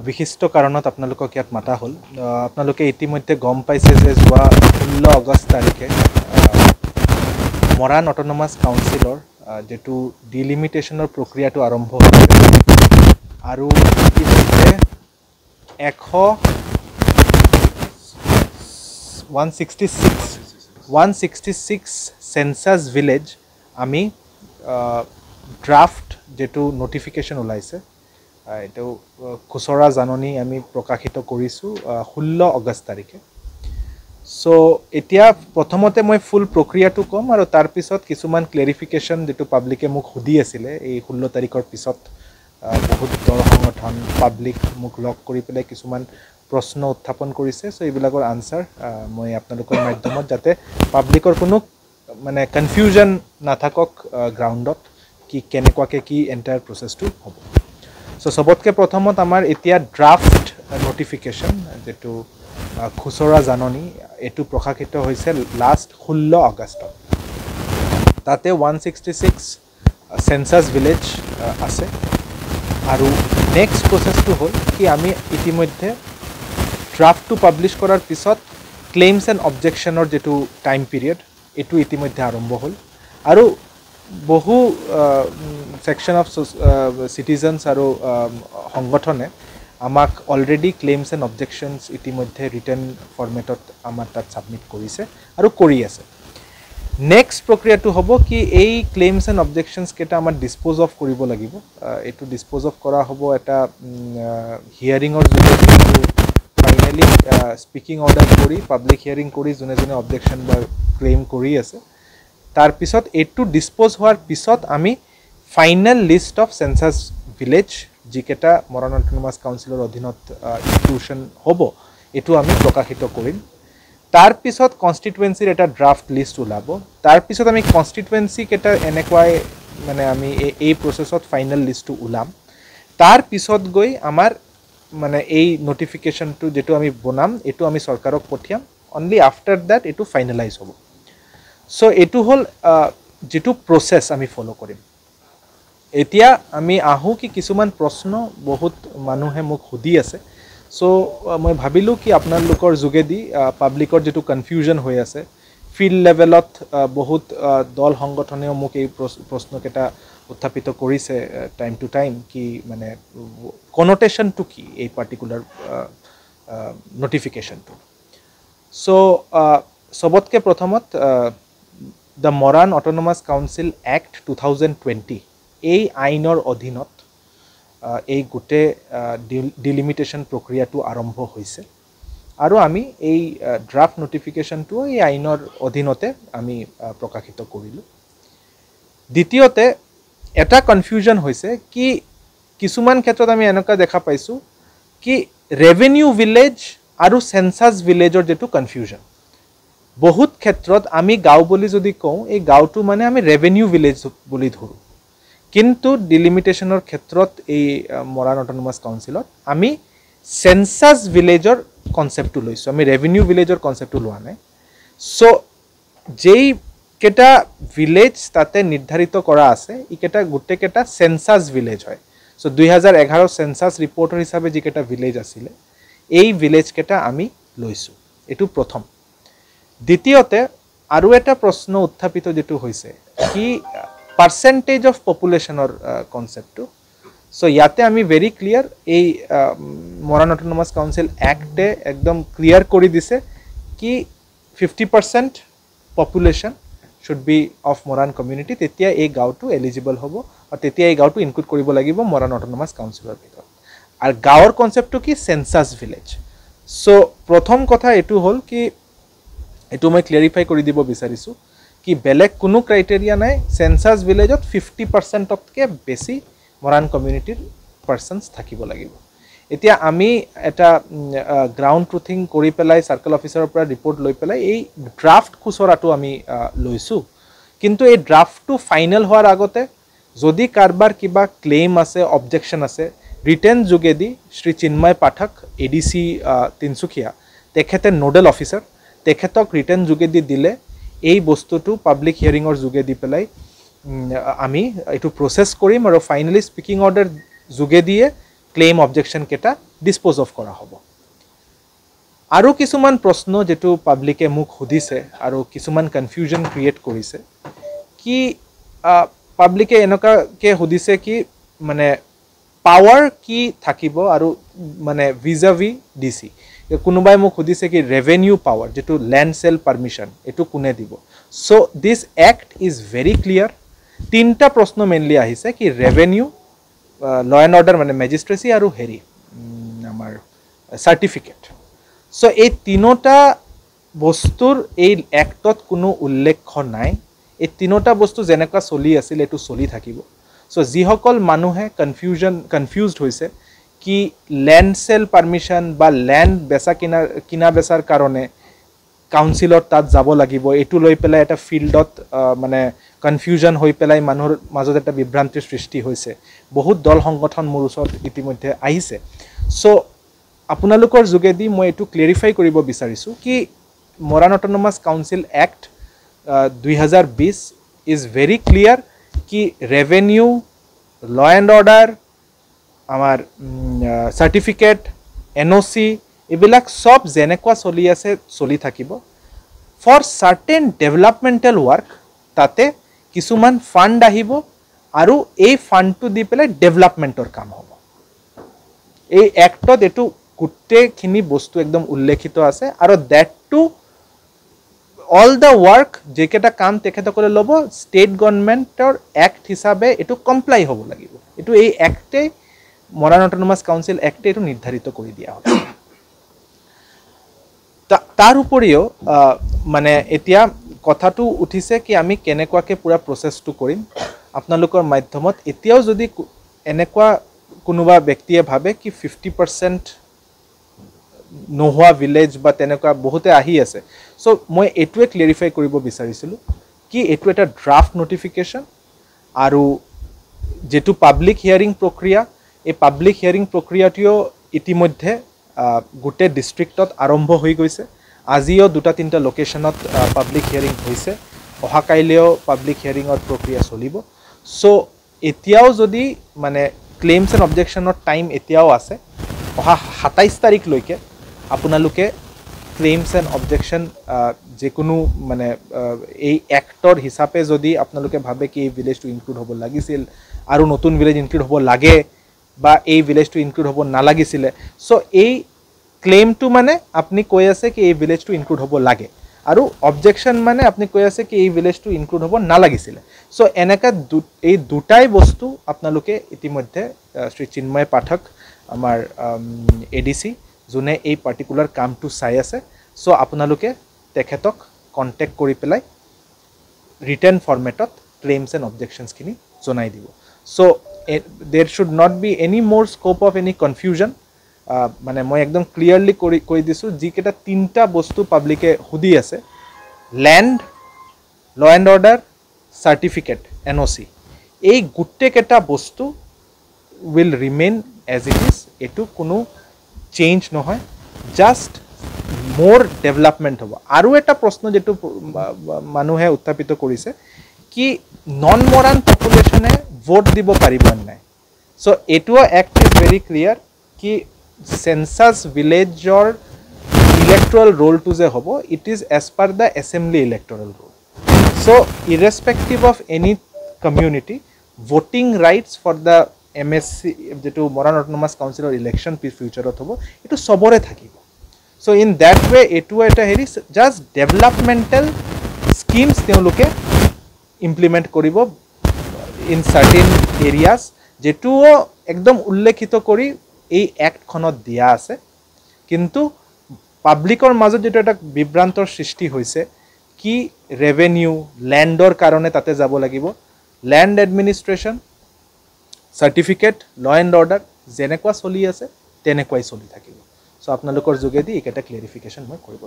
বিশিষ্ট কাৰণত আপোনালোকক ইয়াত মাতা হ'ল। আপোনালোকে ইতিমধ্যে গম পাইছে যে যোৱা 16 আগষ্ট তাৰিখে মৰাণ অট'নমাছ কাউন্সিলৰ যেটো ডিলিমিটেশ্যনৰ প্ৰক্ৰিয়াটো আৰম্ভ হৈছে আৰু ইতিমধ্যে 166 সেন্সাস ভিলেজ আমি ড্ৰাফট যেটো নোটিফিকেশ্যন ওলাইছে এটো খুচৰা জাননী আমি প্ৰকাশিত কৰিছো 16 আগষ্ট তাৰিখে। সো এতিয়া প্ৰথমতে মই ফুল প্ৰক্ৰিয়াটো কম আৰু তাৰ পিছত কিছুমান ক্লেৰিফিকেশ্যন যেটো পাব্লিকে মোক সুধি আছিল এই 16 তাৰিখৰ পিছত বহুত দল সংগঠন পাব্লিক মোক লগ কৰি পেলাই কিছুমান প্ৰশ্ন উত্থাপন কৰিছে। সো এইবিলাকৰ আনসাৰ মই আপোনালোকৰ মাধ্যমত যাতে পাব্লিকৰ কোনো মানে কনফিউজন নাথাকক গ্ৰাউণ্ডত কি কেনেকুৱাকে কি এন্টায়াৰ প্ৰসেসটো হ'ব। সো সবতকে প্ৰথমত আমাৰ এতিয়া ড্ৰাফট নোটিফিকেশ্যন যেটো খুচৰা জাননী এটো প্ৰকাশিত হৈছে লাষ্ট 16 আগষ্টত। তাতে 166 সেন্সাস ভিলেজ আছে আৰু নেক্সট প্ৰসেসটো হ'ল কি আমি ইতিমধ্যে ড্ৰাফটটো পাবলিশ কৰাৰ পিছত ক্লেইমছ এণ্ড অবজেকশ্যনৰ যেটো টাইম পিৰিয়ড এটো ইতিমধ্যে আৰম্ভ হ'ল আৰু বহু সেকশন অফ সিটিজেন্স আৰু সংগঠনে আমাক অলৰেডি ক্লেইমছ এণ্ড অবজেকশ্যনছ ইতিমধ্যে ৰিটেন ফৰ্মেটত আমাৰ তাত সাবমিট কৰিছে আৰু কৰি আছে। নেক্সট প্ৰক্ৰিয়াটো হ'ব কি এই ক্লেইমছ এণ্ড অবজেকশ্যনছ কেটা আমাৰ ডিসপোজ অফ কৰিব লাগিব। এটো ডিসপোজ অফ কৰা হ'ব এটা হিয়াৰিঙৰ যোগেদি ফাইনালি স্পিকিং অৰ্ডাৰ কৰি পাব্লিক হিয়াৰিং কৰি যোনে যোনে অবজেকশ্যন বা ক্লেইম কৰি আছে তাৰ পিছত এটো ডিসপোজ হোৱাৰ পিছত আমি final list of census village যিকেটা মৰাণ অট'নমাছ কাউন্সিলৰ অধীনত ইনক্লুশন হ'ব এটো আমি প্ৰকাশিত কৰিম। তাৰ পিছত কনস্টিটুৱেন্সিৰ এটা ড্ৰাফট লিষ্ট ওলাব। তাৰ পিছত আমি কনস্টিটুৱেন্সি কেটা এনেকুৱাই মানে আমি এই প্ৰসেসত ফাইনাল লিষ্টটো ওলাম। তাৰ পিছত গৈ আমাৰ মানে এই নোটিফিকেশ্যনটো যেটো আমি বনাম এটো আমি চৰকাৰক পঠিয়াম। অনলি আফটাৰ দ্যাট এটো ফাইনালাইজ হ'ব। সো এটো হ'ল যেটো প্ৰসেস আমি ফলো কৰিম। এতিয়া আমি আহো কি কিছুমান প্ৰশ্ন বহুত মানুহে মোক সুধি আছে। সো মই ভাবিলো কি আপোনালোকৰ যোগেদি পাব্লিকৰ যেটো কনফিউজন হৈ আছে ফিল্ড লেভেলত বহুত দল সংগঠনেও মোক এই প্ৰশ্নকেটা উত্থাপিত কৰিছে টাইম টু টাইম কি মানে কনোটেশনটো কি এই পাৰ্টিকুলাৰ নোটিফিকেশ্যনটো। সো সবতকে প্ৰথমত the Moran autonomous council act 2020 এই আইনৰ অধীনত এই গোটে ডিলিমিটেশ্যন প্ৰক্ৰিয়াটো আৰম্ভ হৈছে আৰু আমি এই ড্ৰাফট নোটিফিকেশ্যনটো এই আইনৰ অধীনতে আমি প্ৰকাশিত কৰিলোঁ। দ্বিতীয়তে এটা কনফিউজন হৈছে কি কিছুমান ক্ষেত্ৰত আমি এনেকুৱা দেখা পাইছোঁ কি ৰেভিনিউ ভিলেজ আৰু সেন্সাস ভিলেজৰ যেটো কনফিউজন বহুত ক্ষেত্ৰত আমি গাঁও বুলি যদি কওঁ এই গাঁওটো মানে আমি ৰেভিনিউ ভিলেজ বুলি ধৰোঁ কিন্তু ডিলিমিটেশ্যনৰ ক্ষেত্ৰত এই মৰাণ অট'নমাছ কাউন্সিলত আমি সেন্সাস ভিলেজৰ কনসেপ্টটো লৈছোঁ আমি ৰেভিনিউ ভিলেজৰ কনসেপ্টটো লোৱা নাই। সো যেই কেটা ভিলেজ তাতে নিৰ্ধাৰিত কৰা আছে ইকেটা গোটেইকেটা সেন্সাস ভিলেজ হয়। সো 2011 সেন্সাস ৰিপৰ্টৰ হিচাপে যিকেটা ভিলেজ আছিলে এই ভিলেজ কেটা আমি লৈছোঁ এটো প্ৰথম। দ্বিতীয়তে আৰু এটা প্ৰশ্ন উত্থাপিত যেটো হৈছে কি পাৰ্চেন্টেজ অফ পপুলেশ্যনৰ কনসেপ্টটো। সো ইয়াতে আমি ভেৰি ক্লিয়াৰ এই মৰাণ অট'নমাছ কাউন্সিল এক্টে একদম ক্লিয়াৰ কৰি দিছে কি 50% population should be of Moran community তেতিয়া এই গাঁওটো এলিজিবল হ'ব আৰু তেতিয়া এই গাঁওটো ইনক্লুড কৰিব লাগিব মৰাণ অট'নমাছ কাউন্সিলৰ ভিতৰত। আৰু গাঁৱৰ কনসেপ্টটো কি সেন্সাস ভিলেজ। সো প্ৰথম কথা এটো হ'ল কি এটো মই ক্লিয়াৰিফাই কৰি দিব বিচাৰিছোঁ কি বেলেগ কোনো ক্ৰাইটেৰিয়া নাই সেন্সাস ভিলেজত 50%তকৈ বেছি মৰাণ কমিউনিটিৰ পাৰ্সনছ থাকিব লাগিব। এতিয়া আমি এটা গ্ৰাউণ্ড ট্ৰুথিং কৰি পেলাই সাৰ্কেল অফিচাৰৰ পৰা ৰিপৰ্ট লৈ পেলাই এই ড্ৰাফট খুচৰাটো আমি লৈছোঁ কিন্তু এই ড্ৰাফটটো ফাইনেল হোৱাৰ আগতে যদি কাৰবাৰ কিবা ক্লেইম আছে অবজেকশ্যন আছে ৰিটেন যোগেদি শ্ৰী চিন্ময় পাঠক এডিসি তিনচুকীয়া তেখেতে নোডেল অফিচাৰ তেখেতক ৰিটেন যোগেদি দিলে এই বস্তুটো পাব্লিক হিয়াৰিঙৰ যোগেদি পেলাই আমি এটো প্ৰসেস কৰিম আৰু ফাইনালি স্পিকিং অৰ্ডাৰ যোগেদিয়ে ক্লেইম অবজেকশ্যন কেটা ডিছপ'জ অফ কৰা হ'ব আৰু কিছুমান প্ৰশ্ন যেটো পাব্লিকে মোক সুধিছে আৰু কিছুমান কনফিউজন ক্ৰিয়েট কৰিছে কি পাব্লিকে এনেকুৱাকৈ সুধিছে কি মানে পাৱাৰ কি থাকিব আৰু মানে ভিজাভি ডিসি কোনোবাই মোক সুধিছে কি ৰেভিনিউ পাৱাৰ যেটো ল্যান্ড সেল পারমিশন এটো কোনে দিব so this act is very clear তিনটা প্ৰশ্ন মেইনলি আহিছে কি ৰেভিনিউ ল এণ্ড অৰ্ডাৰ মানে মেজিষ্ট্ৰেসি আৰু হেৰি আমাৰ সাৰ্টিফিকেট সো এই তিনটা বস্তুৰ এই অ্যাক্টত কোনো উল্লেখ নাই এই তিনটা বস্তু যেনেকুৱা চলি আছিল এটো চলি থাকিব সো যিসকল মানুহে কনফিউজড হৈছে কি ল্যান্ড সেল পারমিশন বা ল্যান্ড বেচা কিনা বেচাৰ কাৰণে কাউন্সিলত তাত যাব লাগিব এটো লৈ পেলাই এটা ফিল্ডত মানে কনফিউজন হৈ পেলাই মানুহৰ মাজত এটা বিভ্ৰান্তিৰ সৃষ্টি হৈছে বহুত দল সংগঠন মোৰ ওচৰত ইতিমধ্যে আহিছে সো আপোনালোকৰ যোগেদি মই এটো ক্লেৰিফাই কৰিব বিচাৰিছো কি Moran autonomous council act 2020 is very clear কি ৰেভিনিউ ল এণ্ড অৰ্ডাৰ আমাৰ সাৰ্টিফিকেট এনঅ'চি এইবিলাক সব যেনেকুৱা চলি আছে চলি থাকিব ফৰ সাৰ্টেন ডেভেলপমেণ্টেল ৱৰ্ক তাতে কিছুমান ফাণ্ড আহিব আৰু এই ফাণ্ডটো দি পেলাই ডেভেলপমেণ্টৰ কাম হ'ব এই এক্টত এটো গোটেইখিনি বস্তু একদম উল্লেখিত আছে আৰু that to all the work যেকেইটা কাম তেখেতসকলে ল'ব ষ্টেট গভৰ্ণমেণ্টৰ এক্ট হিচাপে এটো কমপ্লাই হ'ব লাগিব এটো এই এক্টে মৰাণ অটোনমাস কাউন্সিল এক্টে এটো নিৰ্ধাৰিত কৰি দিয়া হ'ব তাৰ উপৰিও মানে এতিয়া কথাটো উঠিছে কি আমি কেনেকুৱাকে পুৰা প্ৰসেসটো কৰিম আপোনালোকৰ মাধ্যমত এতিয়াও যদি এনেকুৱা কোনোবা ব্যক্তিয়ে ভাবে কি 50% নোহোৱা ভিলেজ বা তেনেকুৱা বহুতে আহি আছে সো মই এটোৱে ক্লেৰিফাই কৰিব বিচাৰিছিলো কি এটো এটা ড্ৰাফট নোটিফিকেশন আৰু যেটো পাব্লিক হিয়াৰিং প্ৰক্ৰিয়া এই পাব্লিক হিয়াৰিং প্ৰক্ৰিয়াটিও ইতিমধ্যে গোটে ডিস্ট্ৰিক্টত আৰম্ভ হৈ গৈছে আজিও দুটা তিনটা লোকেশনত পাব্লিক হিয়াৰিং হৈছে অহা কাইলেও পাব্লিক হিয়াৰিংৰ প্ৰক্ৰিয়া চলিব সো এতিয়াও যদি মানে ক্লেইমছ এণ্ড অবজেকশ্যনৰ টাইম এতিয়াও আছে অহা 27 তাৰিখলৈকে আপোনালোকে ক্লেইমছ এণ্ড অবজেকশ্যন যেকোনো মানে এই এক্টৰ হিচাপে যদি আপোনালোকে ভাবে কি এই ভিলেজটো ইনক্লুড হ'ব লাগিছিল আৰু নতুন ভিলেজ ইনক্লুড হ'ব লাগে বা এই ভিলেজটো ইনক্লুড হ'ব নালাগিছিলে সো এই ক্লেইমটো মানে আপনি কৈ আছে কি এই ভিলেজটো ইনক্লুড হ'ব লাগে আৰু অবজেকশ্যন মানে আপনি কৈ আছে কি এই ভিলেজটো ইনক্লুড হ'ব নালাগিছিলে সো এনেকা এই দুটাই বস্তু আপোনালোকে ইতিমধ্যে শ্ৰী চিন্ময় পাঠক আমাৰ এডিসি যোনে এই পাৰ্টিকুলাৰ কামটো চাই আছে সো আপোনালোকে তেখেতক কন্টেক্ট কৰি পেলাই ৰিটেন ফৰমেটত ক্লেইমছ এণ্ড অবজেকশ্যনছখিনি জনাই দিব so there should not be any more scope of any confusion মানে মই একদম ক্লিয়াৰলি কৈ দিছো যিকেটা তিনটা বস্তু পাব্লিকে হুদি আছে ল্যান্ড ল এণ্ড অৰ্ডাৰ সাৰ্টিফিকেট এনঅ'চি এই গুটেকেটা বস্তু will remain as it is এটো কোনো চেঞ্জ নহয় জাস্ট more development হ'ব আৰু এটা প্ৰশ্ন যেটো মানুহে উত্থাপিত কৰিছে কি নন মৰাণ পপুলেশনে ভোট দিব পাৰিব নাই সো এটো এক্ট ইজ ভেৰি ক্লিয়াৰ কি সেন্সাস ভিলেজৰ ইলেক্ট্ৰল ৰোলটো যে হ'ব it is as per the assembly electoral roll so irrespective of any community voting rights for the MSC যেটো মৰাণ অটোনমাস কাউন্সিলৰ ইলেকশ্যন ফিউচাৰত হ'ব এটো সবৰে থাকিব সো ইন দ্যাট ওয়ে এটো এটা হেৰি জাস্ট ডেভেলপমেন্টাল স্কিমছ তেওঁলোকে ইমপ্লিমেন্ট কৰিব ইন সাৰ্টেন এৰিয়াস যেটো একদম উল্লেখিত কৰি এই এক্টখনত দিয়া আছে কিন্তু পাব্লিকৰ মাজত যেটো এটা বিভ্ৰান্তৰ সৃষ্টি হৈছে কি ৰেভিনিউ ল্যান্ডৰ কাৰণে তাতে যাব লাগিব ল্যান্ড এডমিনিষ্ট্ৰেচন সাৰ্টিফিকেট ল এণ্ড অৰ্ডাৰ যেনেকুৱা চলি আছে তেনেকুৱাই চলি থাকিব সো আপোনালোকৰ যোগেদি এটা ক্লেৰিফিকেশন মই কৰিব